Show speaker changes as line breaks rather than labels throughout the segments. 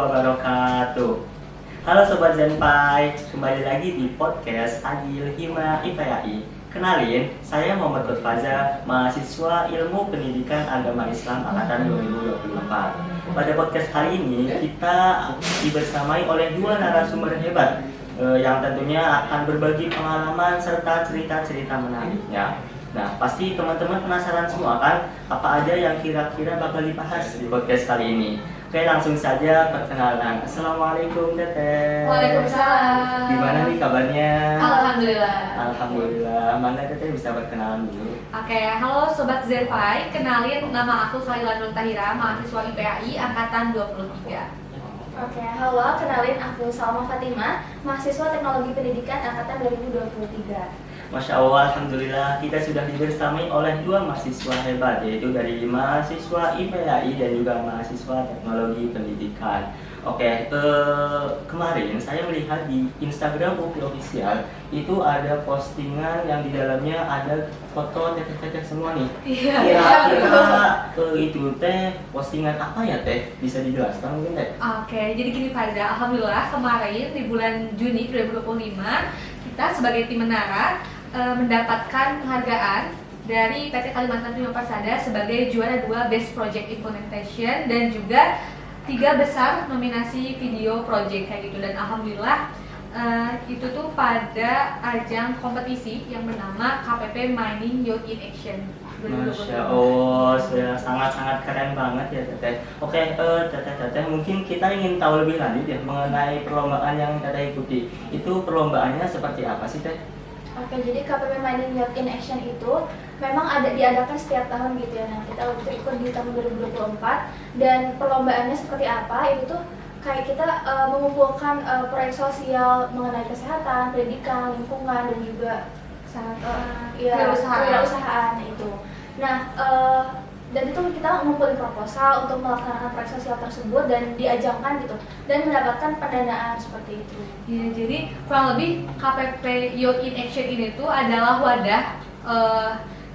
wabarakatuh. Halo Sobat Zenpai, kembali lagi di podcast Agil Hima IPAI. Kenalin, saya Muhammad Faza, mahasiswa Ilmu Pendidikan Agama Islam Angkatan 2024. Pada podcast kali ini, kita dibersamai oleh dua narasumber hebat yang tentunya akan berbagi pengalaman serta cerita-cerita menariknya. Nah, pasti teman-teman penasaran semua kan apa aja yang kira-kira bakal dibahas di podcast kali ini. Oke, langsung saja perkenalan. Assalamualaikum Teteh.
Waalaikumsalam.
Gimana nih kabarnya?
Alhamdulillah.
Alhamdulillah. Mana Teteh bisa berkenalan dulu?
Oke, halo Sobat Zenpai. Kenalin, nama aku Khaila Nur Tahira, mahasiswa IPAI Angkatan 23.
Oke, halo, kenalin aku Salma Fatimah, mahasiswa Teknologi Pendidikan Angkatan 2023.
Masya Allah, Alhamdulillah kita sudah dibersamai oleh dua mahasiswa hebat, yaitu dari mahasiswa IPAI dan juga mahasiswa Teknologi Pendidikan. Oke, kemarin saya melihat di Instagram UPI Official itu ada postingan yang di dalamnya ada foto teteh-teteh semua nih.
Iya.
Kira-kira itu teh postingan apa ya Teh? Bisa dijelaskan mungkin Teh?
Oke, jadi gini Faza, alhamdulillah kemarin di bulan Juni 2025 kita sebagai tim Menara mendapatkan penghargaan dari PT Kalimantan Prima Persada sebagai juara 2 Best Project Implementation dan juga 3 besar nominasi video project kayak gitu. Dan alhamdulillah itu tuh pada ajang kompetisi yang bernama KPP Mining Youth in Action 2020.
Masya Allah, sudah sangat-sangat keren banget ya Teteh. Oke, Teteh mungkin kita ingin tahu lebih lanjut ya mengenai perlombaan yang Teteh ikuti. Itu perlombaannya seperti apa sih Teh?
Oke, jadi KPP Mining Youth in Action itu memang diadakan setiap tahun gitu ya. Nah, kita waktu itu ikut di tahun 2024 dan perlombaannya seperti apa? Itu tuh kayak kita mengumpulkan proyek sosial mengenai kesehatan, pendidikan, lingkungan dan juga kewirausahaan itu. Nah, dan itu kita ngumpulin proposal untuk melaksanakan proyek sosial tersebut dan diajangkan gitu dan mendapatkan pendanaan seperti itu.
Ya, jadi kurang lebih KPP Youth in Action ini tuh adalah wadah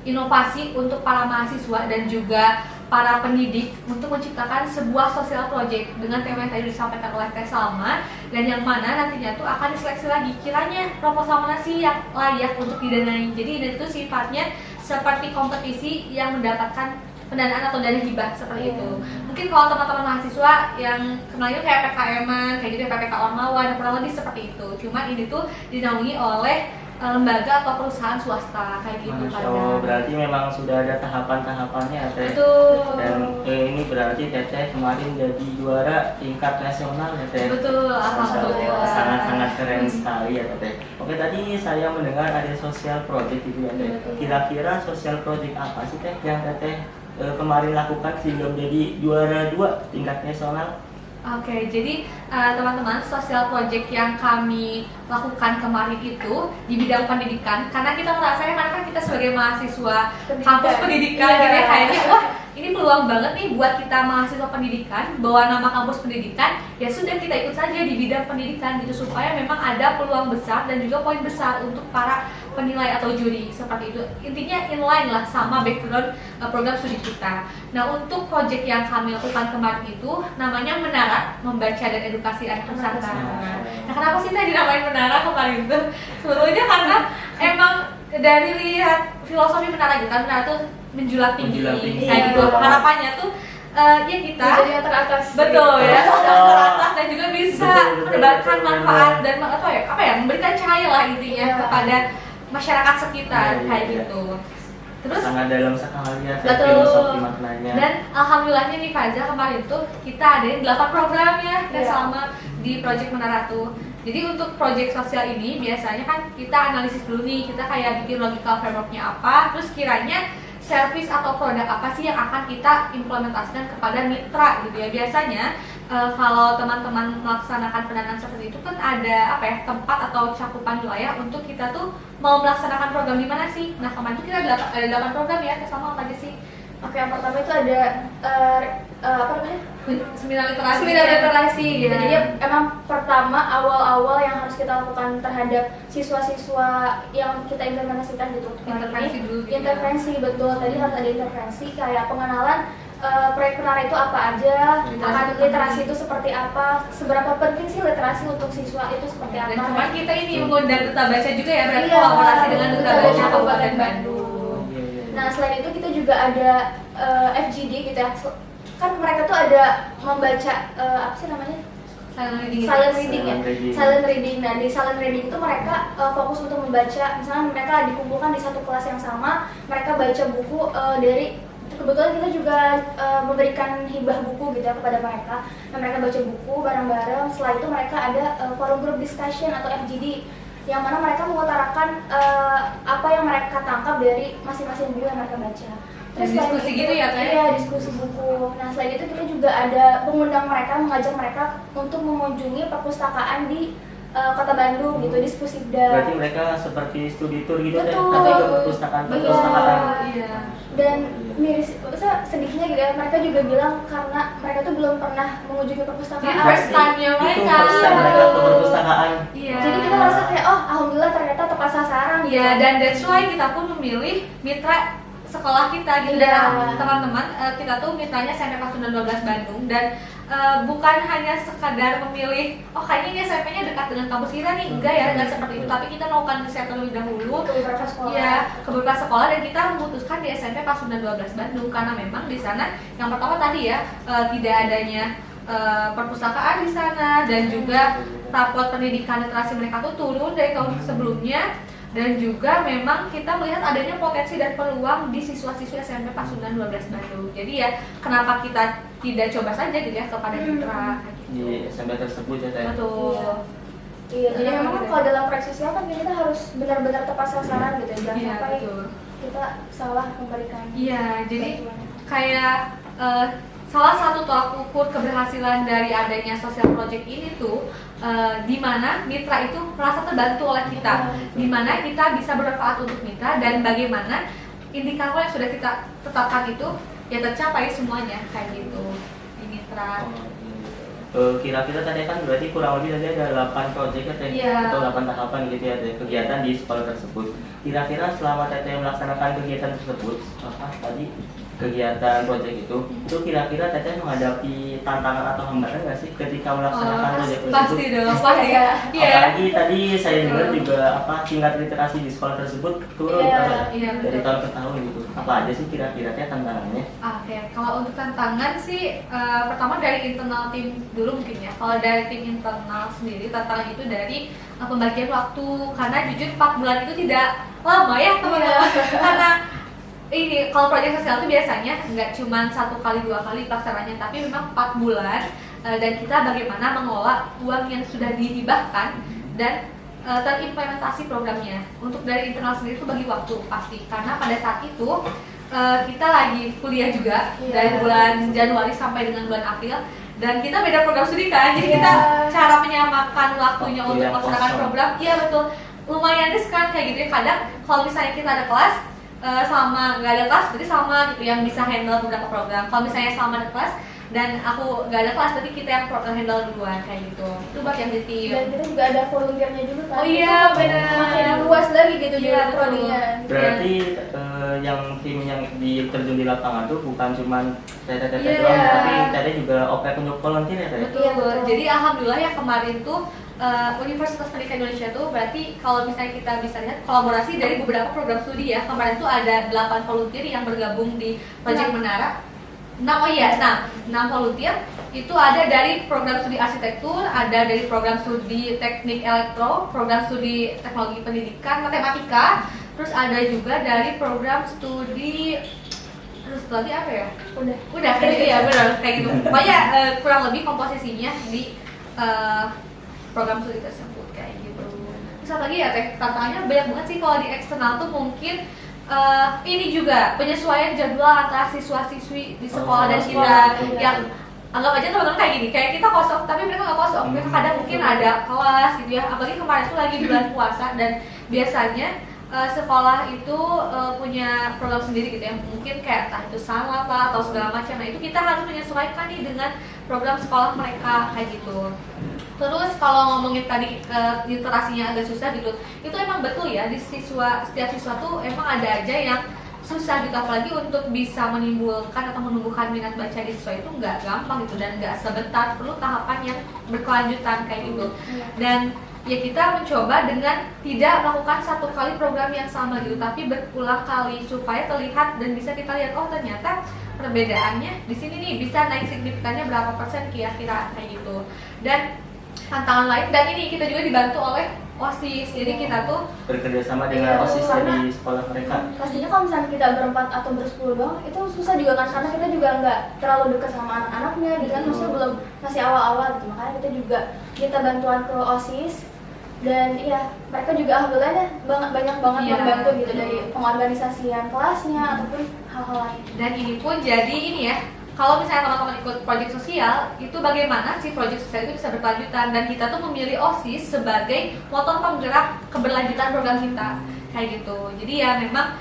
inovasi untuk para mahasiswa dan juga para pendidik untuk menciptakan sebuah sosial project dengan tema yang tadi disampaikan oleh Teh Salma, dan yang mana nantinya tuh akan diseleksi lagi kiranya proposal mana sih yang layak untuk didanai. Jadi ini tuh sifatnya seperti kompetisi yang mendapatkan pendanaan atau dana hibah seperti itu. Mungkin kalau teman-teman mahasiswa yang kenalnya kayak PKM-an, kayak gitu ya, PPK Ormawa, kurang lebih seperti itu. Cuman ini tuh dinaungi oleh lembaga atau perusahaan swasta kayak gitu.
Masya Allah, berarti memang sudah ada tahapan-tahapannya Teh.
Betul.
Dan ini berarti Teteh kemarin jadi juara tingkat nasional ya Teh.
Betul, alhamdulillah.
Sangat-sangat keren sekali ya Teteh. Oke, tadi saya mendengar ada social project gitu ya Teh. Kira-kira social project apa sih Teh yang Teteh kemarin lakukan sehingga menjadi juara 2 tingkat nasional?
Oke, jadi teman-teman, sosial project yang kami lakukan kemarin itu di bidang pendidikan, karena kita merasa karena kan kita sebagai mahasiswa kampus pendidikan gitu ya, kayaknya wah ini peluang banget nih buat kita mahasiswa pendidikan bawa nama kampus pendidikan, ya sudah kita ikut saja di bidang pendidikan gitu supaya memang ada peluang besar dan juga poin besar untuk para penilai atau juri seperti itu. Intinya inline lah sama background program studi kita. Nah, untuk project yang kami lakukan kemarin itu namanya Menara Membaca dan Edukasi Anak Nusantara. Nah, kenapa sih tadi dinamain Menara kemarin itu? Sebetulnya karena emang dari lihat filosofi Menara gitu kan, Menara tuh menjulang tinggi kayak gitu. Harapannya tuh ya kita
jadi yang teratas.
Betul
gitu.
ya, sudah teratas dan juga bisa menebarkan manfaat dan apa ya memberikan cahaya lah intinya kepada masyarakat sekitar kayak gitu. Terus
sangat dalam sekali ya
filosofi
maknanya.
Dan alhamdulillahnya nih Faza, kemarin tuh kita adain 8 program ya selama di Project Menara tuh. Jadi untuk project sosial ini biasanya kan kita analisis dulu nih, kita kayak bikin logical frameworknya apa, terus kiranya service atau produk apa sih yang akan kita implementasikan kepada mitra gitu ya. Biasanya kalau teman-teman melaksanakan pendanaan seperti itu kan ada tempat atau cakupan wilayah untuk kita tuh mau melaksanakan program di mana sih. Nah, kemarin kita ada 8 program ya, sama apa aja sih?
Oke, yang pertama itu ada
Seminar
literasi gitu. Jadi emang pertama awal-awal yang harus kita lakukan terhadap siswa-siswa yang kita implementasikan gitu.
Intervensi dulu.
Intervensi, betul. Tadi harus ada intervensi kayak pengenalan proyek penara itu apa aja,
Literasi.
literasi itu seperti apa, seberapa penting sih literasi untuk siswa itu seperti apa.
Dan kemarin kita ini mengundang duta baca juga ya, berarti
Iya,
kolaborasi dengan duta
Duta
baca
Baca
Kabupaten
Kabupaten
Bandung.
Iya, iya.
Nah selain itu kita juga ada FGD gitu ya, kan mereka tuh ada membaca apa sih namanya? Silent reading ya.
Silent reading.
Silent reading. Nah, di silent reading itu mereka fokus untuk membaca. Misalnya mereka dikumpulkan di satu kelas yang sama, mereka baca buku dari kebetulan kita juga memberikan hibah buku gitu ya kepada mereka. Nah, mereka baca buku bareng-bareng. Setelah itu mereka ada forum group discussion atau FGD yang mana mereka mengutarakan apa yang mereka tangkap dari masing-masing buku yang mereka baca.
Dan
selain
diskusi
itu-
gitu ya, Teh?
Iya, diskusi buku. Nah, selain itu kita juga ada mengundang mereka, mengajak mereka untuk mengunjungi perpustakaan di Kota Bandung gitu, di Spusibda.
Berarti mereka seperti studi tour gitu deh,
Betul.
tapi ke perpustakaan.
Iya.
Dan miris, maksudnya sedihnya gitu ya, mereka juga bilang karena mereka tuh belum pernah mengunjungi perpustakaan.
Jadi first time-nya
Itu
mereka.
first time mereka ke perpustakaan.
Iya.
Jadi kita merasa kayak, oh alhamdulillah ternyata tepat sasaran gitu.
Iya, dan that's why kita pun memilih mitra sekolah kita gitu.
Iya.
Dan teman-teman, kita tuh mitranya SMP Pasundan 12 Bandung, dan bukan hanya sekadar memilih oh kayaknya ini SMP-nya dekat dengan kampus kita nih, enggak ya, enggak seperti itu, tapi kita melakukan riset terlebih dahulu
ke beberapa sekolah.
ya ke beberapa sekolah, dan kita memutuskan di SMP Pasundan 12 Bandung karena memang di sana yang pertama tadi ya tidak adanya perpustakaan di sana, dan juga rapot pendidikan literasi mereka tuh turun dari tahun sebelumnya, dan juga memang kita melihat adanya potensi dan peluang di siswa-siswa SMP Pasundan 12 Bandung. Jadi ya kenapa kita tidak coba saja gitu ya kepada mitra kayak gitu.
Di SMP tersebut ya, Teh.
Betul.
Iya, jadi memang kan kalau dalam proyek sosial kan kita harus benar-benar tepat sasaran gitu ya, jangan
Iya,
sampai
betul.
kita salah memberikan.
Iya, jadi
bantuan.
kayak salah satu tolak ukur keberhasilan dari adanya social project ini tuh di mana mitra itu merasa terbantu oleh kita, di mana kita bisa bermanfaat untuk mitra, dan bagaimana indikator yang sudah kita tetapkan itu ya tercapai semuanya kayak gitu di mitra.
Kira-kira tadi kan berarti kurang lebih tadi ada 8 proyek ya, Teh?
Iya.
Atau 8 tahapan gitu ya, Teh, kegiatan di sekolah tersebut. Kira-kira selama Teteh melaksanakan kegiatan tersebut, apa tadi kegiatan proyek itu kira-kira Teteh menghadapi tantangan atau hambatan nggak sih ketika melaksanakan proyek tersebut?
Pasti dong, pasti.
Iya.
Iya.
Apalagi tadi saya dengar juga apa tingkat literasi di sekolah tersebut turun
Iya,
apa,
iya,
dari
betul.
tahun ke tahun gitu. Apa aja sih kira-kira Teh tantangannya?
Oke, kalau untuk tantangan sih pertama dari internal tim dulu mungkin ya. Kalau dari tim internal sendiri tantangan itu dari pembagian waktu, karena jujur 4 bulan itu tidak lama ya teman-teman. Karena ini kalau proyek sosial itu biasanya nggak cuma 1 kali 2 kali pelaksananya, tapi memang 4 bulan dan kita bagaimana mengelola uang yang sudah dihibahkan dan terimplementasi programnya. Untuk dari internal sendiri itu bagi waktu pasti, karena pada saat itu kita lagi kuliah juga dari bulan Januari sampai dengan bulan April, dan kita beda program studi kan, jadi kita cara menyamakan waktunya
Waktu
untuk
yang
melaksanakan
kosong.
program, iya betul, lumayan riskan kayak gitu ya. Kadang kalau misalnya kita ada kelas sama nggak ada kelas berarti sama gitu yang bisa handle beberapa program. Kalau misalnya sama ada kelas dan aku nggak ada kelas berarti kita yang handle duluan kayak gitu. Itu bagian di tim.
Dan kita juga ada volunteernya juga kan.
Oh iya,
Itu
benar.
Makin luas lagi gitu
Iya,
juga
betul.
prodinya.
Berarti yang tim yang terjun di lapangan tuh bukan cuma Teteh
Iya.
doang, tapi Teteh juga open untuk volunteer ya, Teh?
Betul.
Iya, betul.
Jadi alhamdulillah ya kemarin tuh Universitas Pendidikan Indonesia tuh berarti kalau misalnya kita bisa lihat kolaborasi dari beberapa program studi ya. Kemarin tuh ada 8 volunteer yang bergabung di Project Menara. 6 volunteer itu ada dari program studi arsitektur, ada dari program studi teknik elektro, program studi teknologi pendidikan, matematika, terus ada juga dari program studi tadi apa ya? Udah kayak gitu ya, benar kayak gitu. Pokoknya kurang lebih komposisinya di program studi tersebut kayak gitu. Terus apa lagi ya, Teh? Tantangannya banyak banget sih kalau di eksternal tuh mungkin ini juga penyesuaian jadwal antara siswa-siswi di sekolah dan kita
sekolah,
yang anggap aja teman-teman kayak gini, kayak kita kosong tapi mereka nggak kosong. Mereka kadang mungkin ada kelas gitu ya. Apalagi kemarin tuh lagi bulan puasa dan biasanya sekolah itu punya program sendiri gitu ya, mungkin kayak entah itu salah lah atau segala macam. Nah itu kita harus menyesuaikan nih dengan program sekolah mereka kayak gitu. Terus kalau ngomongin tadi literasinya agak susah gitu, itu emang betul ya, di setiap siswa tuh emang ada aja yang susah gitu, apalagi untuk bisa menimbulkan atau menumbuhkan minat baca di siswa itu nggak gampang gitu dan nggak sebentar, perlu tahapan yang berkelanjutan kayak gitu. Dan ya kita mencoba dengan tidak melakukan satu kali program yang sama gitu, tapi berulang kali supaya terlihat dan bisa kita lihat oh ternyata perbedaannya di sini nih bisa naik signifikannya berapa persen kira-kira kayak gitu. Dan tantangan lain, dan ini kita juga dibantu oleh OSIS, jadi kita tuh
bekerja sama dengan OSIS di sekolah mereka.
Pastinya kalau misalnya kita berempat atau bersepuluh doang itu susah juga kan, karena kita juga nggak terlalu dekat sama anak-anaknya gitu kan, maksudnya belum masih awal-awal gitu, makanya kita juga minta bantuan ke OSIS. Dan iya, mereka juga alhamdulillah deh banyak banget membantu gitu, dari pengorganisasian kelasnya ataupun hal-hal lain.
Dan ini pun jadi ini ya, kalau misalnya teman-teman ikut proyek sosial, itu bagaimana sih proyek sosial itu bisa berkelanjutan, dan kita tuh memilih OSIS sebagai motor penggerak keberlanjutan program kita kayak gitu. Jadi ya memang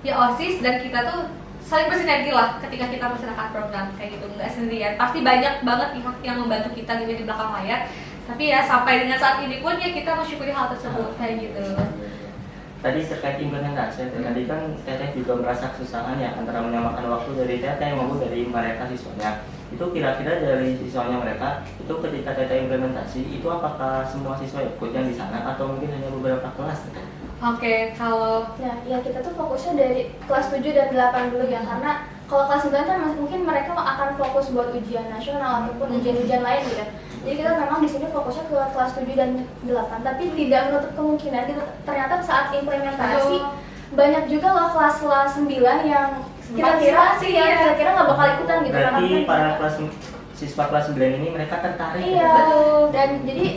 ya OSIS dan kita tuh saling bersinergi lah ketika kita melaksanakan program kayak gitu, nggak sendirian. Pasti banyak banget pihak yang membantu kita gitu di belakang layar, tapi ya sampai dengan saat ini pun ya kita mensyukuri hal tersebut kayak gitu.
Tadi terkait implementasi, tadi kan Teteh juga merasa kesusahan ya antara menyamakan waktu dari Teteh maupun dari mereka siswanya. Itu kira-kira dari siswanya mereka, itu ketika Teteh implementasi, itu apakah semua siswa ikut yang di sana atau mungkin hanya beberapa kelas?
Oke, kalau
ya kita tuh fokusnya dari kelas 7 dan 8 dulu ya, karena kalau kelas 9 kan mungkin mereka akan fokus buat ujian nasional ataupun ujian-ujian lain gitu. Jadi kita memang di sini fokusnya ke kelas 7 dan 8, tapi tidak menutup kemungkinan kita ternyata saat implementasi banyak juga loh kelas-kelas 9 yang kira-kira nggak bakal ikutan gitu.
Berarti
karena
para siswa kelas 9 ini mereka tertarik.
Iya, dan jadi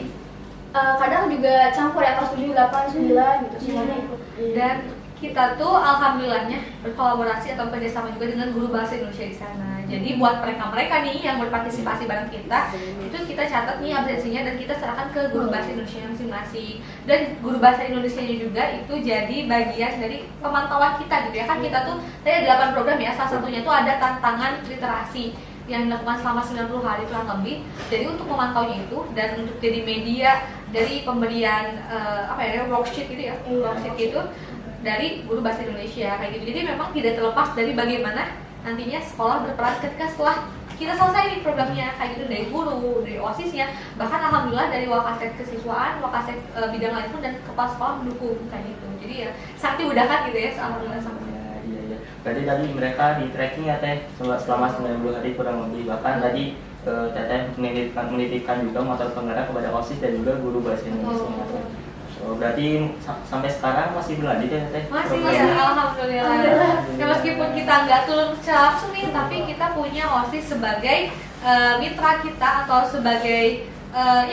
kadang juga campur ya, kelas 7, 8, 9 gitu semuanya ikut.
dan kita tuh alhamdulillahnya berkolaborasi atau kerjasama juga dengan guru bahasa Indonesia di sana. Jadi buat mereka nih yang berpartisipasi bareng kita, itu kita catat nih absensinya dan kita serahkan ke guru bahasa Indonesia masing-masing. Dan guru bahasa Indonesianya juga itu jadi bagian dari pemantauan kita gitu ya. Kan kita tuh tadi ada 8 program ya, salah satunya tuh ada tantangan literasi yang dilakukan selama 90 hari kurang lebih. Jadi untuk memantaunya itu dan untuk jadi media dari pemberian worksheet gitu ya, worksheet gitu dari guru bahasa Indonesia kayak gitu. Jadi memang tidak terlepas dari bagaimana nantinya sekolah berperan ketika setelah kita selesai nih programnya kayak gitu, dari guru, dari OSISnya, bahkan alhamdulillah dari Wakasek kesiswaan, Wakasek bidang lain pun dan kepala sekolah mendukung kayak gitu. Jadi ya sangat dimudahkan gitu ya, alhamdulillah sama.
Iya. Berarti tadi mereka di tracking ya Teh selama 90 hari kurang lebih, bahkan tadi Teteh menitipkan juga motor penggerak kepada OSIS dan juga guru bahasa Indonesia. Berarti sampai sekarang masih berlanjut ya Teteh?
Masih ya, alhamdulillah. Ya meskipun kita nggak turun secara langsung nih, tapi kita punya OSIS sebagai mitra kita atau sebagai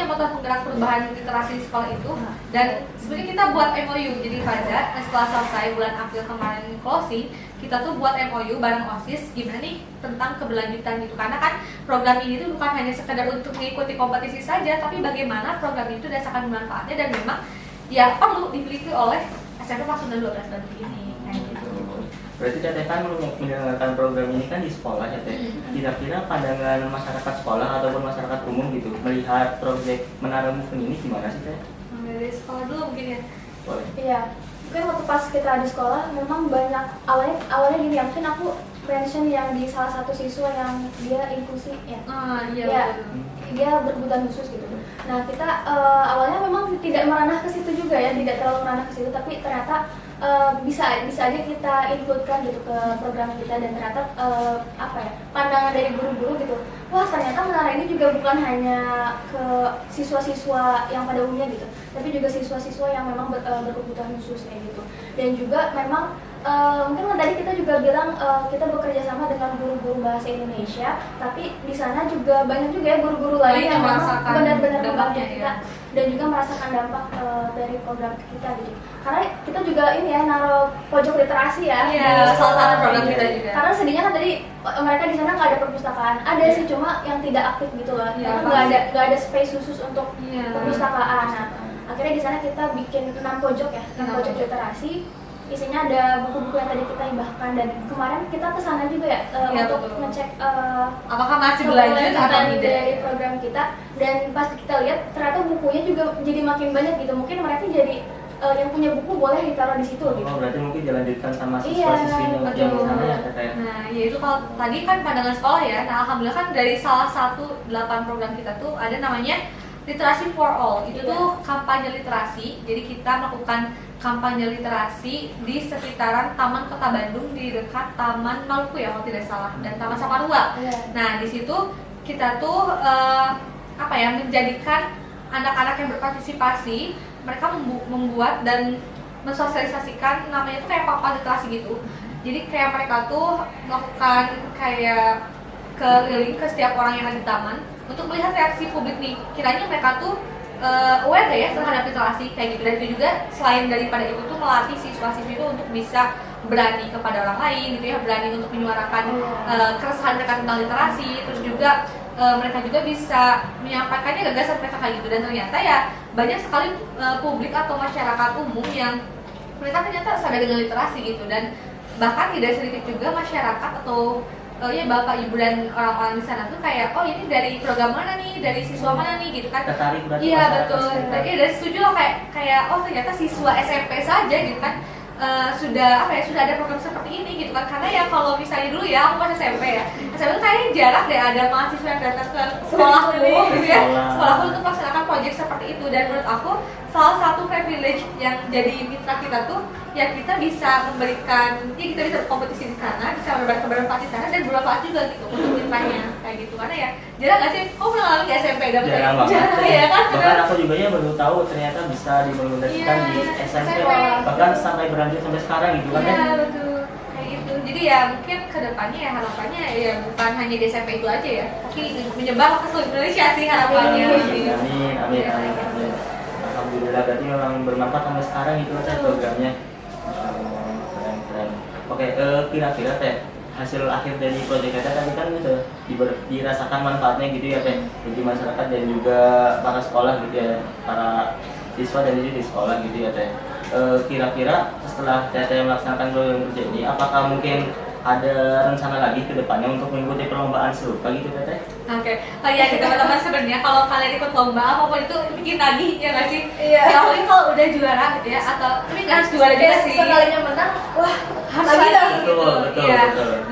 motor penggerak perubahan literasi di sekolah itu. Dan sebenarnya kita buat MOU, jadi Faza setelah selesai bulan April kemarin closing, kita tuh buat MOU bareng OSIS gimana nih tentang keberlanjutan gitu. Karena kan program ini tuh bukan hanya sekedar untuk mengikuti kompetisi saja, tapi bagaimana program itu dirasakan manfaatnya dan memang ya perlu dimiliki oleh SMP kelas 9 12 nanti ini kayak gitu.
Berarti Teteh kan menjalankan program ini kan di sekolah ya Teh. Kira-kira pandangan masyarakat sekolah ataupun masyarakat umum gitu melihat proyek Menara Movement ini gimana sih Teh?
Dari sekolah dulu mungkin ya.
Boleh.
Iya, mungkin waktu pas kita di sekolah memang banyak awalnya gini ya, mungkin aku mention yang di salah satu siswa yang dia inklusi ya.
Iya.
Dia berkebutuhan khusus gitu. Nah kita awalnya memang tidak meranah ke situ juga ya, tidak terlalu meranah ke situ, tapi ternyata bisa aja kita inputkan gitu ke program kita, dan ternyata pandangan dari guru-guru gitu, wah ternyata menara ini juga bukan hanya ke siswa-siswa yang pada umumnya gitu, tapi juga siswa-siswa yang memang berkebutuhan khusus kayak gitu. Dan juga memang mungkin kan tadi kita juga bilang kita bekerja sama dengan guru-guru bahasa Indonesia, tapi di sana juga banyak juga ya guru-guru lain yang memang benar-benar membantu kita dan juga merasakan dampak dari program kita gitu. Karena kita juga ini ya naruh pojok literasi ya.
Iya, salah satu program kita juga.
Karena sedihnya kan tadi mereka di sana nggak ada perpustakaan, ada sih cuma yang tidak aktif gitu loh.
Iya,
Karena nggak ada space khusus untuk perpustakaan. Nah, akhirnya di sana kita bikin 6 pojok ya, 6 pojok literasi. Isinya ada buku-buku yang tadi kita hibahkan, dan kemarin kita kesana juga ya untuk ngecek
apakah masih berlanjut atau tidak
dari program kita. Dan pas kita lihat ternyata bukunya juga jadi makin banyak gitu. Mungkin mereka jadi yang punya buku boleh ditaruh di situ gitu.
Oh, berarti mungkin dilanjutkan sama
Iya,
siswa-siswinya yang
betul.
di sana ya Teteh.
Nah, ya itu kalau tadi kan pandangan sekolah ya. Nah, alhamdulillah kan dari salah satu 8 program kita tuh ada namanya Literasi for All. Itu
Iya.
tuh kampanye literasi. Jadi kita melakukan kampanye literasi di sekitaran Taman Kota Bandung di dekat Taman Maluku ya kalau tidak salah dan Taman Saparua.
Iya.
Nah, di situ kita tuh apa ya, menjadikan anak-anak yang berpartisipasi, mereka membuat dan mensosialisasikan namanya itu kayak papan literasi gitu. Jadi kayak mereka tuh melakukan kayak keliling ke setiap orang yang ada di taman untuk melihat reaksi publik nih, kiranya mereka tuh aware gak ya terhadap literasi kayak gitu. Dan itu juga selain daripada itu tuh melatih siswa-siswi itu untuk bisa berani kepada orang lain gitu ya, berani untuk menyuarakan keresahan mereka tentang literasi. Terus juga mereka juga bisa menyampaikannya gagasan mereka kayak gitu. Dan ternyata ya banyak sekali publik atau masyarakat umum yang mereka ternyata sadar dengan literasi gitu. Dan bahkan tidak sedikit juga masyarakat atau ya bapak ibu dan orang-orang di sana tuh kayak, oh ini dari program mana nih, dari siswa mana nih gitu kan.
Tertarik berarti
Iya
masyarakat
betul.
sekitar.
Iya dari setuju loh kayak oh ternyata siswa SMP saja gitu kan sudah ada program seperti ini gitu kan. Karena ya kalau misalnya dulu ya aku pas SMP ya, SMP tuh kayaknya jarang deh ada mahasiswa yang datang ke sekolahku gitu ya, sekolahku untuk melaksanakan proyek seperti itu. Dan menurut aku salah satu privilege yang jadi mitra kita tuh ya kita bisa memberikan, ya kita bisa berkompetisi di sana, bisa bermanfaat di sana dan bermanfaat juga gitu untuk mitranya kayak gitu. Karena ya jarang nggak sih, kamu pernah ngalamin nggak SMP dapet
Jarang banget.
ya kan?
Bahkan aku juga ya baru tahu ternyata bisa diimplementasikan
Iya,
di SMP.
SMP.
Bahkan sampai berlanjut sampai sekarang gitu kan ya.
Iya betul kayak gitu. Jadi ya mungkin kedepannya ya harapannya ya bukan hanya di SMP itu aja ya, tapi menyebar ke seluruh Indonesia sih harapannya.
Amin. Alhamdulillah berarti memang bermanfaat sampai sekarang itu kan programnya. Keren. Oke, kira-kira Teh hasil akhir dari proyek kita tadi kan udah dirasakan manfaatnya gitu ya Teh bagi masyarakat dan juga para sekolah gitu ya, para siswa dan siswi di sekolah gitu ya Teh. Kira-kira setelah Teteh melaksanakan program kerja ini, apakah mungkin ada rencana lagi ke depannya untuk mengikuti perlombaan serupa gitu Teteh?
Oke, oh iya nih teman-teman, sebenarnya kalau kalian ikut lomba apapun itu bikin lagi ya nggak sih?
Iya.
Ya apalagi kalau udah juara gitu ya, atau tapi nggak harus juara juga sih.
Sekalinya menang, wah
Harus
lagi
lagi
lah.
gitu.
Betul.
Iya.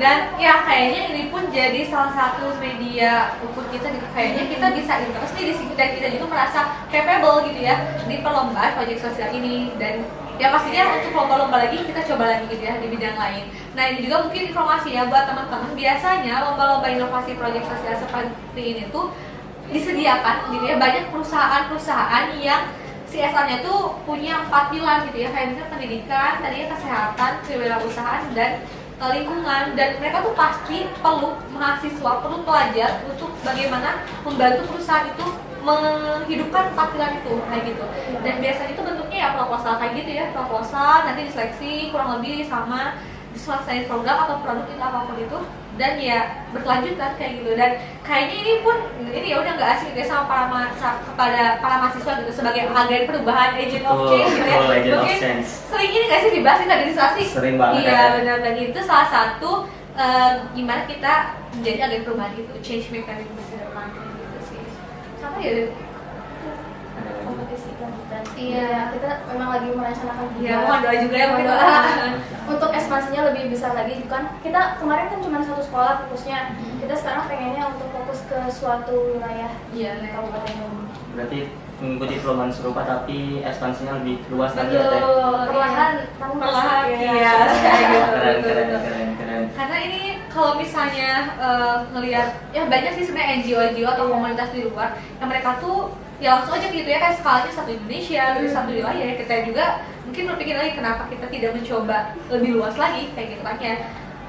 Dan ya kayaknya ini pun jadi salah satu media ukur kita gitu. Kayaknya kita bisa interest nih di sini dan kita juga merasa capable gitu ya di perlombaan proyek sosial ini. Dan ya pastinya untuk lomba-lomba lagi kita coba lagi gitu ya di bidang lain. Nah ini juga mungkin informasi ya buat teman-teman, biasanya lomba-lomba inovasi proyek sosial seperti ini tuh disediakan gitu ya, banyak perusahaan-perusahaan yang CSR-nya tuh punya 4 pilar gitu ya, kayak misalnya pendidikan, tadinya kesehatan, kewirausahaan, dan lingkungan. Dan mereka tuh pasti perlu mahasiswa, perlu pelajar untuk bagaimana membantu perusahaan itu menghidupkan 4 pilar itu kayak gitu. Dan biasanya itu bentuknya ya proposal kayak gitu ya, proposal nanti diseleksi kurang lebih sama diselesaikan program atau produk itu apapun itu, dan ya berlanjut kan kayak gitu. Dan kayaknya ini pun ini ya udah nggak asing gitu ya sama kepada para mahasiswa gitu sebagai agen perubahan, agent of change gitu ya.
Agent of
Mungkin
change.
sering ini nggak sih dibahas di kaderisasi?
Sering banget
Iya
ya.
benar, dan itu salah satu gimana kita menjadi agen perubahan itu, change mechanism ke depan gitu sih. Sama ya.
Kompetisi lanjutan.
Iya.
Kita memang lagi merencanakan juga.
Iya, mohon doa juga ya, mohon doa.
Untuk ekspansinya lebih besar lagi kan. Kita kemarin kan cuma satu sekolah fokusnya. Kita sekarang pengennya untuk fokus ke suatu wilayah
Iya,
Kabupaten Bandung.
Berarti mengikuti perlombaan serupa tapi ekspansinya lebih luas lagi ya Teh.
Perlahan, namun
Perlahan,
pasti,
iya. Kayak gitu,
Keren.
Karena ini kalau misalnya ngelihat ya banyak sih sebenarnya NGO atau
Iya.
komunitas di luar yang mereka tuh ya langsung aja gitu ya, kayak skalanya satu Indonesia, dari satu wilayah. Kita juga mungkin berpikir lagi kenapa kita tidak mencoba lebih luas lagi kayak gitu kan ya.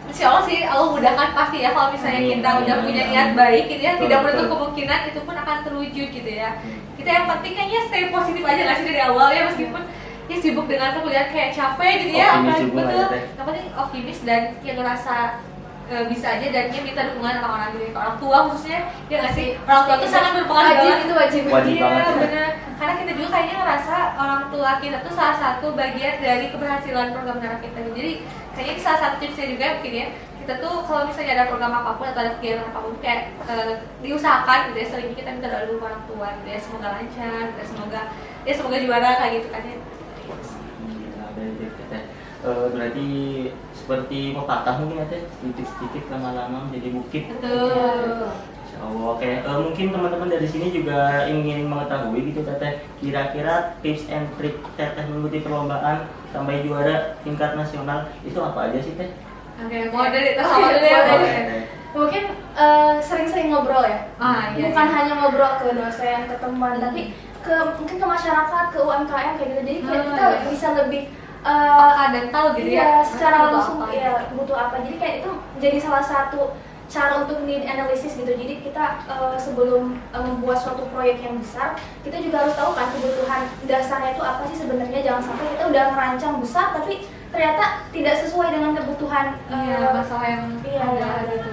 Insya Allah sih Allah mudahkan pasti ya kalau misalnya kita udah punya niat baik gitu ya, tidak menutup kemungkinan itu pun akan terwujud gitu ya. Kita yang penting kayaknya stay positif aja nggak sih dari awal ya, meskipun ya sibuk dengan pekerjaan kayak capek gitu ya,
Optimis
apalagi
juga
betul.
aja, Teh.
Yang penting optimis dan yang ngerasa bisa aja, dan dia minta dukungan orang-orang gitu, orang tua khususnya ya nggak sih, orang tua tuh sangat berpengaruh
wajib,
banget.
itu wajib.
Wajib
Iya
banget ya.
benar, karena kita juga kayaknya ngerasa orang tua kita tuh salah satu bagian dari keberhasilan program anak kita. Jadi kayaknya ini salah satu tipsnya juga mungkin ya, kita tuh kalau misalnya ada program apapun atau ada kegiatan apapun kayak diusahakan gitu ya, sering kita minta doa dulu ke orang tua gitu ya, semoga lancar, gitu ya, semoga juara kayak gitu kan ya.
berarti seperti pepatah mungkin ya teh, titik-titik lama-lama menjadi bukit.
Betul.
Oh, oke. Mungkin teman-teman dari sini juga ingin mengetahui gitu Teteh, kira-kira tips and trik Teteh mengikuti perlombaan sampai juara tingkat nasional itu apa aja sih Teh?
Oke, mau dari sama dulu ya.
Boleh.
Boleh, Teh.
Mungkin sering-sering ngobrol ya.
Iya.
Bukan hanya ngobrol ke dosen, ke teman, tapi mungkin ke masyarakat, ke UMKM kayak gitu. Jadi kayak kita bisa lebih
Peka dan tahu gitu ya.
secara
butuh
langsung
apa.
ya butuh apa. Jadi kayak itu jadi salah satu cara untuk need analysis gitu. Jadi kita sebelum membuat suatu proyek yang besar, kita juga harus tahu kan kebutuhan dasarnya itu apa sih sebenarnya. Jangan sampai kita udah merancang besar tapi ternyata tidak sesuai dengan kebutuhan
Masalah yang ada
gitu.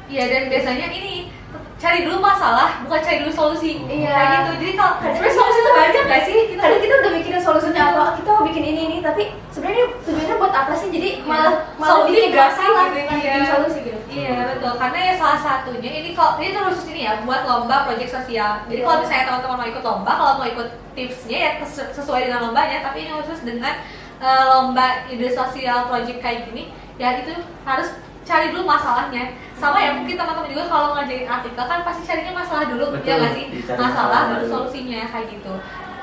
Iya, dan biasanya ini cari dulu masalah, bukan cari dulu solusi.
Iya.
Kayak gitu. Jadi kalau sebenarnya solusi itu banyak nggak sih?
Kadang kita udah mikirin solusinya apa, kita mau bikin ini tapi sebenarnya tujuannya buat apa sih? Jadi malah
Solusi
bikin
nggak
masalah,
sih, gitu.
bukan bikin
Iya.
solusi gitu.
Iya betul, karena ya salah satunya ini kalau ini tuh khusus ini ya buat lomba proyek sosial. Jadi
Iya.
kalau misalnya teman-teman mau ikut lomba, kalau mau ikut tipsnya ya sesuai dengan lombanya. Tapi ini khusus dengan lomba ide sosial proyek kayak gini, ya itu harus cari dulu masalahnya. Sama ya mungkin teman-teman juga kalau ngajarin artikel kan pasti carinya masalah dulu.
Betul,
Ya nggak sih,
dicari
masalah
masalah
baru
dulu.
solusinya kayak gitu.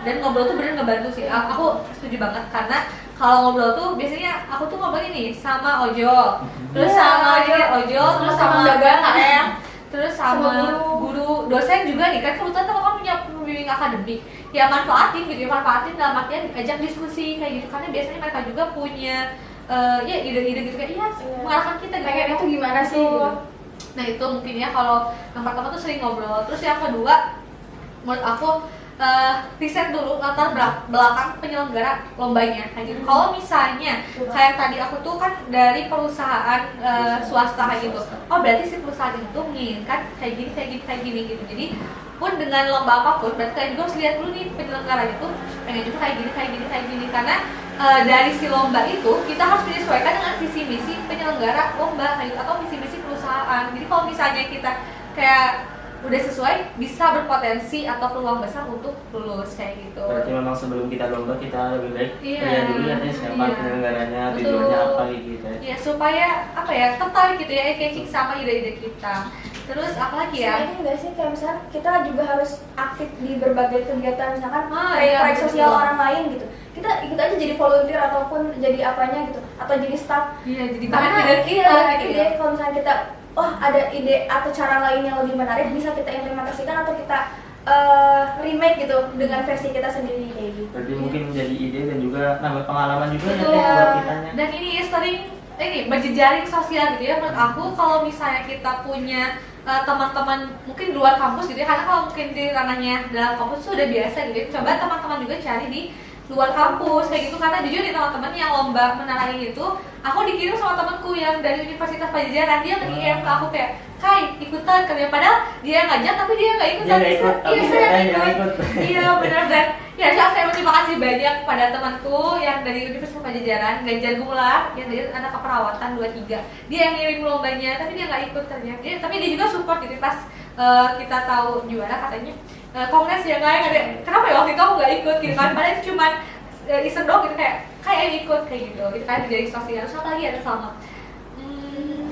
Dan ngobrol tuh bener ngebantu sih. Aku setuju banget karena kalau ngobrol tuh biasanya aku tuh ngobrol ini sama Ojo, terus
Iya,
sama Ojo, terus sama
dagang,
KM, terus sama
sama
guru, dosen juga nih kan kebetulan teman kamu punya pembimbing akademik. Ya manfaatin gitu ya, manfaatin dalam artian ajak diskusi kayak gitu karena biasanya mereka juga punya ya ide-ide gitu kayak iya mengarahkan kita gitu.
Pengen itu gimana sih gitu.
Nah itu mungkin ya kalau yang pertama tuh sering ngobrol. Terus yang kedua menurut aku riset dulu latar belakang penyelenggara lombanya kayak gitu. Kalau misalnya kayak tadi aku tuh kan dari perusahaan swasta kayak gitu. Oh berarti si perusahaan itu menginginkan kayak gini gitu. Jadi pun dengan lomba apapun berarti kalian juga harus lihat dulu nih penyelenggaranya tuh pengen juga kayak gini karena dari si lomba itu kita harus menyesuaikan dengan visi misi penyelenggara lomba kayak gitu, atau visi misi perusahaan. Jadi kalau misalnya kita kayak udah sesuai bisa berpotensi atau peluang besar untuk lulus kayak gitu.
Berarti memang sebelum kita lomba kita lebih baik
Iya.
lihat dulu ya Teh, siapa
Iya.
penyelenggaranya,
Betul.
tujuannya apa gitu ya.
Ya supaya apa ya tertarik gitu ya catching sama ide-ide kita. Terus apa lagi ya?
Ini enggak sih kayak misalnya kita juga harus aktif di berbagai kegiatan misalkan
Iya,
proyek sosial
betul.
orang lain gitu. Kita ikut aja jadi volunteer ataupun jadi apanya gitu atau jadi staff.
Iya jadi
Karena
bahan ide kita
iya,
gitu
ide
ya.
kalau misalnya kita ada ide atau cara lain yang lebih menarik bisa kita implementasikan atau kita remake gitu dengan versi kita sendiri kayak gitu.
Berarti mungkin menjadi ide dan juga nambah pengalaman juga ya
Betul.
Teh buat kitanya.
Dan ini sering ini berjejaring sosial gitu ya menurut aku kalau misalnya kita punya teman-teman mungkin di luar kampus gitu ya karena kalau mungkin di ranahnya dalam kampus sudah biasa gitu ya. Coba teman-teman juga cari di luar kampus kayak gitu karena jujur nih teman-teman yang lomba menara ini itu aku dikirim sama temanku yang dari Universitas Pajajaran dia nge-DM ke aku kayak Kai ikutan kerja padahal dia ngajak tapi dia nggak ikutan.
Dia nggak ikut, tapi
Iya saya
saya yang
ikut.
ikut.
Iya benar dan ya saya berterima kasih banyak kepada temanku yang dari Universitas Pajajaran Ganjar Gumelar yang dari anak keperawatan 23 dia yang ngirim lombanya tapi dia nggak ikut ternyata tapi dia juga support gitu pas kita tahu juara katanya kongres ya nggak ada kenapa ya waktu itu aku nggak ikut gitu kan padahal itu cuman iseng dong gitu kayak ikut kayak gitu kan jadi sosial. Terus apa lagi ada sama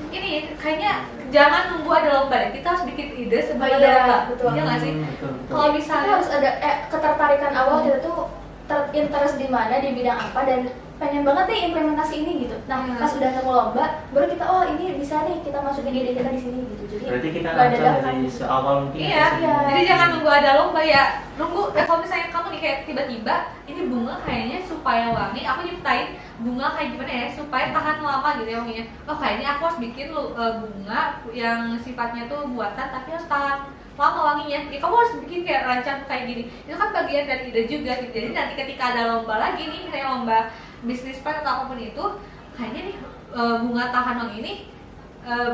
ini kayaknya jangan nunggu ada lomba deh, kita harus bikin ide sebelum ada lomba.
betul.
Iya nggak sih?
Betul, betul.
Kalau
Kita
misalnya
harus ada ketertarikan awal kita tuh terinterest di mana di bidang apa dan pengen banget nih implementasi ini gitu. Nah
Hmm.
pas udah nemu lomba baru kita ini bisa nih kita masukin ide kita di sini gitu. Jadi
Berarti kita
nggak
langsung
dadakan.
dari seawal mungkin
iya,
ya, sebelum-
iya.
jadi jangan nunggu ada lomba ya. Nunggu kalau misalnya kamu nih kayak tiba-tiba ini bunga kayaknya supaya wangi, aku nyiptain bunga kayak gimana ya supaya tahan lama gitu ya wanginya. Oh kayaknya aku harus bikin bunga yang sifatnya tuh buatan tapi harus tahan lama wanginya. Ya kamu harus bikin kayak rancang kayak gini. Itu kan bagian dari ide juga gitu. Jadi nanti ketika ada lomba lagi nih misalnya lomba bisnis plan atau apapun itu, kayaknya nih bunga tahan wangi ini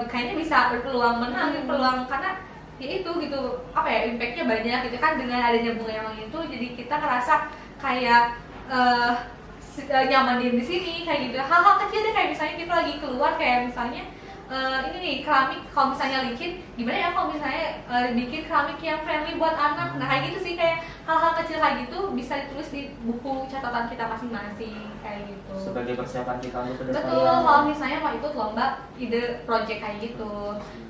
kayaknya bisa berpeluang menang, peluang karena ya itu gitu apa ya impactnya banyak gitu kan dengan adanya bunga yang wangi itu jadi kita ngerasa kayak nyaman di sini kayak gitu hal-hal kecil deh kayak misalnya kita lagi keluar kayak misalnya ini nih keramik kalau misalnya licin gimana ya kalau misalnya bikin keramik yang friendly buat anak nah kayak gitu sih kayak hal-hal hal-hal kecil kayak gitu bisa ditulis di buku catatan kita masing-masing kayak gitu.
Sebagai persiapan kita untuk ke depan.
Betul, kalau misalnya mau ikut lomba ide project kayak gitu,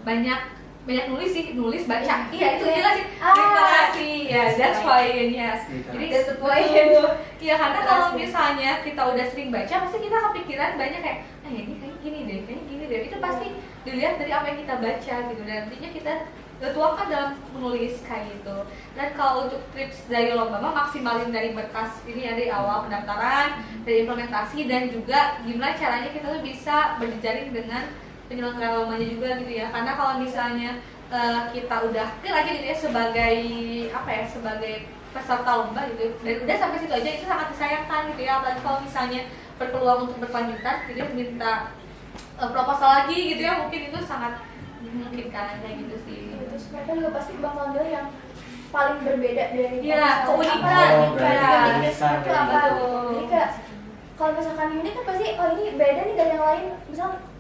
banyak nulis sih, nulis baca. Iya itu gila sih, literasi ya, that's point, yes. Jadi
That's the point.
Iya karena kalau misalnya kita udah sering baca, pasti kita kepikiran banyak kayak, ini kayak gini deh, itu pasti dilihat dari apa yang kita baca gitu, dan nantinya kita tuangkan dalam menulis kayak gitu. Dan kalau untuk tips dari lomba maksimalin dari berkas ini ya, dari awal pendaftaran, dari implementasi, dan juga gimana caranya kita tuh bisa berjejaring dengan penyelenggara lombanya juga gitu ya. Karena kalau misalnya kita udah clear aja gitu ya sebagai peserta lomba gitu, dan udah sampai situ aja, itu sangat disayangkan gitu ya. Apalagi kalau misalnya berpeluang untuk berkelanjutan, jadi minta proposal lagi gitu ya, mungkin itu sangat memungkinkan kayak gitu sih.
Terus mereka juga pasti bakal ambil yang paling berbeda dari
keunikan.
Itu apa? Jadi kayak kalau misalkan ini kan pasti ini beda nih dari yang lain.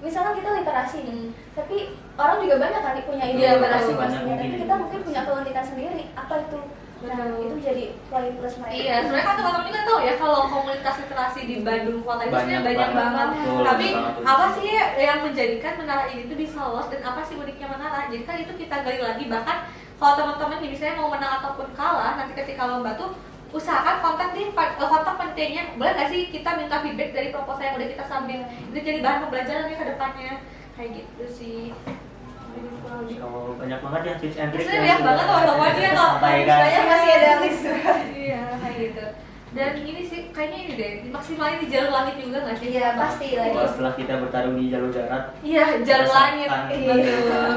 Misalkan kita literasi nih, tapi orang juga banyak kan punya ide literasi pastinya, tapi kita mungkin punya keunikan sendiri. Apa itu? Nah, itu jadi poin plus mereka.
Iya, sebenarnya kan teman-teman juga tahu ya kalau komunitas literasi di Bandung kota itu sebenarnya banyak banget. Tapi apa sih yang menjadikan menara ini tuh bisa lolos, dan apa sih uniknya menara? Jadi kan itu kita gali lagi, bahkan kalau teman-teman nih misalnya mau menang ataupun kalah, nanti ketika lomba tuh usahakan kontak pentingnya, boleh nggak sih kita minta feedback dari proposal yang udah kita submit, itu jadi bahan pembelajaran ya ke depannya kayak gitu sih.
Oh, banyak banget ya tips and tricks.
Banyak banget teman-teman ya kalau
saya masih ada list.
Iya kayak gitu. Dan ini sih kayaknya ini deh dimaksimalin di jalur langit juga nggak sih?
Iya pasti lagi.
Setelah kita bertarung di jalur darat.
Iya jalur langit.
Betul.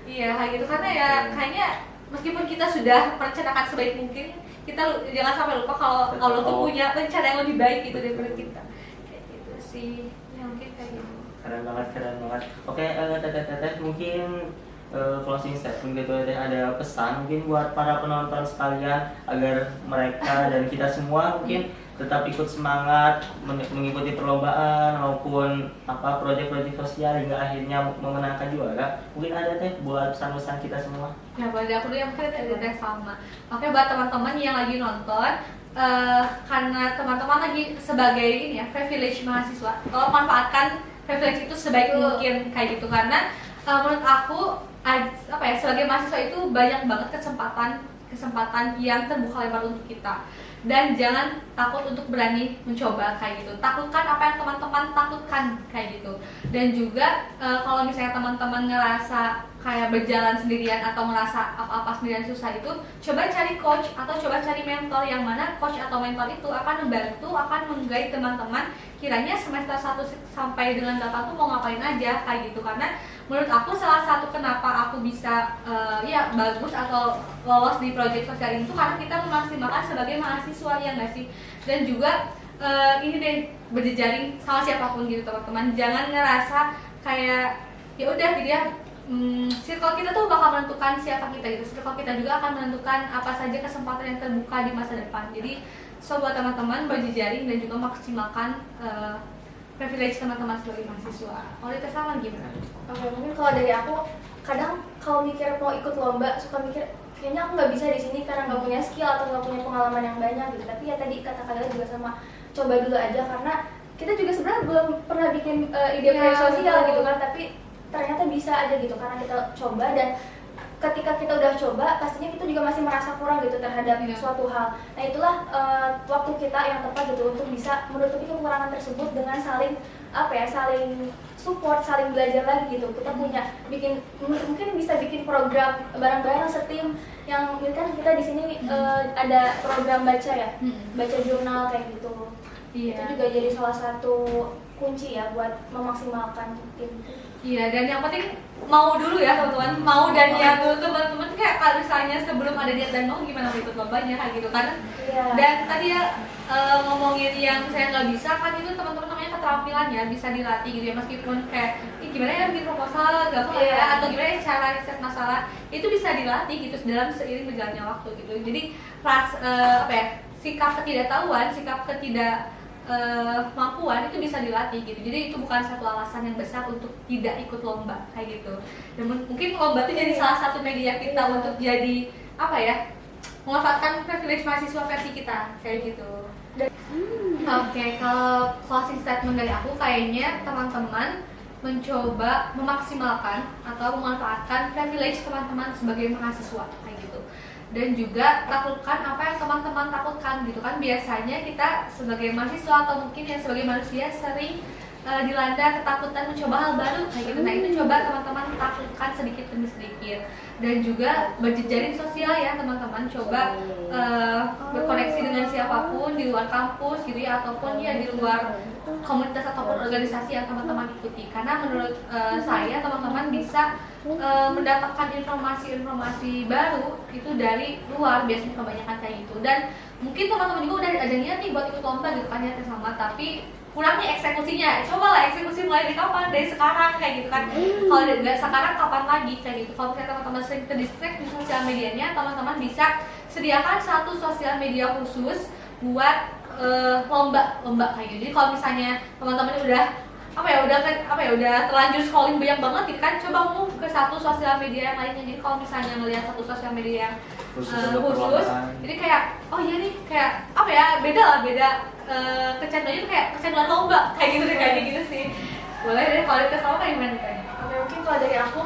Iya kayak gitu, karena ya kayaknya meskipun kita sudah merencanakan sebaik mungkin, kita jangan sampai lupa kalau Allah tuh punya rencana yang lebih baik gitu daripada kita. Kayak gitu sih. Ya mungkin kayak gitu.
Keren banget. Oke, teteh mungkin closing statement gitu ya, ada pesan mungkin buat para penonton sekalian agar mereka dan kita semua mungkin tetap ikut semangat mengikuti perlombaan maupun proyek-proyek sosial hingga akhirnya memenangkan juara. Mungkin ada teh buat pesan-pesan kita semua.
Ya boleh aku dulu yang mungkin ada sama. Oke, buat teman-teman yang lagi nonton, karena teman-teman lagi sebagai ini ya privilege mahasiswa, tolong manfaatkan privilege itu sebaik mungkin kayak gitu, karena menurut aku sebagai mahasiswa itu banyak banget kesempatan yang terbuka lebar untuk kita, dan jangan takut untuk berani mencoba kayak gitu. Takutkan apa yang teman-teman takutkan kayak gitu. Dan juga kalau misalnya teman-teman ngerasa kayak berjalan sendirian atau ngerasa apa-apa sendirian susah, itu coba cari coach atau coba cari mentor, yang mana coach atau mentor itu akan membantu, akan meng-guide teman-teman kiranya semester 1 sampai dengan 8 tuh mau ngapain aja kayak gitu. Karena menurut aku salah satu kenapa aku bisa bagus atau lolos di proyek sosial ini tuh karena kita memaksimalkan sebagai mahasiswa, ya nggak sih? Dan juga ini deh, berjejaring sama siapapun gitu teman-teman. Jangan ngerasa kayak ya udah gitu ya, circle kita tuh bakal menentukan siapa kita gitu. Circle kita juga akan menentukan apa saja kesempatan yang terbuka di masa depan. Jadi buat teman-teman berjejaring dan juga maksimalkan privilege teman-teman sebagai mahasiswa. Kalau kita sama gimana?
Oke, mungkin kalau dari aku, kadang kalau mikir mau ikut lomba suka mikir kayaknya aku nggak bisa di sini karena nggak punya skill atau nggak punya pengalaman yang banyak gitu. Tapi ya tadi kata kalian juga sama, coba dulu aja, karena kita juga sebenarnya belum pernah bikin ide proyek sosial gitu kan, tapi ternyata bisa aja gitu karena kita coba. Dan ketika kita udah coba, pastinya kita juga masih merasa kurang gitu terhadap suatu hal. Nah itulah waktu kita yang tepat gitu untuk bisa menutupi kekurangan tersebut dengan saling support, saling belajar lagi gitu. Kita punya mungkin bisa bikin program bareng-bareng setim, yang kan kita di sini ada program baca ya, baca jurnal kayak gitu. Itu juga jadi salah satu kunci ya buat memaksimalkan tim.
Iya, dan yang penting mau dulu ya teman-teman, mau dan ya dulu teman-teman, kayak kalau misalnya sebelum ada niat dan mau gimana mau ikut lombanya kayak gitu kan. Dan tadi ya ngomongin yang saya nggak bisa kan, itu teman-teman namanya keterampilan ya, bisa dilatih gitu ya, meskipun kayak gimana ya bikin proposal gampang ya, atau gimana ya cara riset masalah, itu bisa dilatih gitu dalam seiring berjalannya waktu gitu. Jadi sikap ketidaktahuan, sikap kemampuan itu bisa dilatih gitu. Jadi itu bukan satu alasan yang besar untuk tidak ikut lomba kayak gitu. Dan mungkin lomba itu jadi salah satu media kita untuk jadi memanfaatkan privilege mahasiswa versi kita kayak gitu. Oke, kalau closing statement dari aku kayaknya teman-teman mencoba memaksimalkan atau memanfaatkan privilege teman-teman sebagai mahasiswa kayak gitu. Dan juga taklukkan apa yang teman-teman takutkan gitu kan. Biasanya kita sebagai mahasiswa atau mungkin yang sebagai manusia sering dilanda ketakutan mencoba hal baru kayak gitu. Nah itu coba teman-teman taklukkan sedikit demi sedikit. Dan juga berjejaring sosial ya teman-teman, coba berkoneksi dengan siapapun di luar kampus gitu ya, ataupun ya di luar komunitas ataupun organisasi yang teman-teman ikuti. Karena menurut saya teman-teman bisa mendapatkan informasi-informasi baru itu dari luar, biasanya kebanyakan kayak gitu. Dan mungkin teman-teman juga udah ada niat nih buat ikut lomba gitu kan ya sama, tapi kurangnya eksekusinya. Cobalah eksekusi mulai dari kapan? Dari sekarang kayak gitu kan. Kalau nggak sekarang kapan lagi kayak gitu. Kalau misalnya teman-teman sering terdistract di sosial medianya, teman-teman bisa sediakan satu sosial media khusus buat lomba kayak gitu. Jadi kalau misalnya teman-teman udah udah terlanjur scrolling banyak banget gitu kan, coba move ke satu sosial media yang lainnya. Jadi kalau misalnya melihat satu sosial media yang khusus, jadi kayak oh iya nih kayak beda kecanduannya kayak kecanduan lomba kayak gitu deh, kayak gitu sih. Boleh deh kalau kita sama kayak gimana nih?
Oke, mungkin kalau dari aku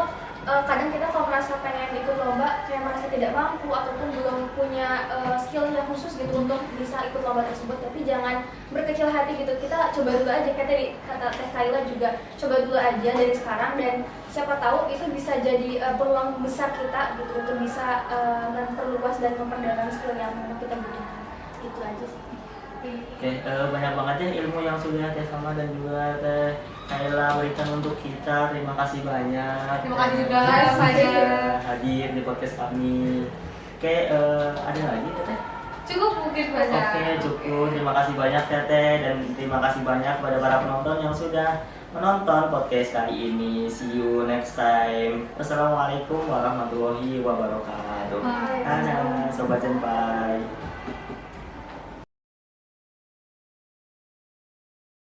kadang kita kalau merasa pengen ikut lomba kayak merasa tidak mampu ataupun belum punya skill yang khusus gitu untuk bisa ikut lomba tersebut, tapi jangan berkecil hati gitu. Kita coba dulu aja, kayak tadi kata Teh Kaila juga, coba dulu aja dari sekarang, dan siapa tahu itu bisa jadi peluang besar kita gitu untuk bisa memperluas dan memperdalam skill yang memang kita butuhkan. Itu aja sih.
Oke, banyak banget ya ilmu yang sudah Teh Salma dan juga Teh Kaila berikan untuk kita. Terima kasih banyak.
Terima kasih juga
sudah hadir di podcast kami. Oke, ada lagi Teh?
Cukup mungkin banyak.
Oke, cukup. Terima kasih banyak Teteh, dan terima kasih banyak kepada para penonton yang sudah menonton podcast kali ini. See you next time. Wassalamualaikum warahmatullahi wabarakatuh.
Waalaikumsalam.
Dadah, Sobat Senpai.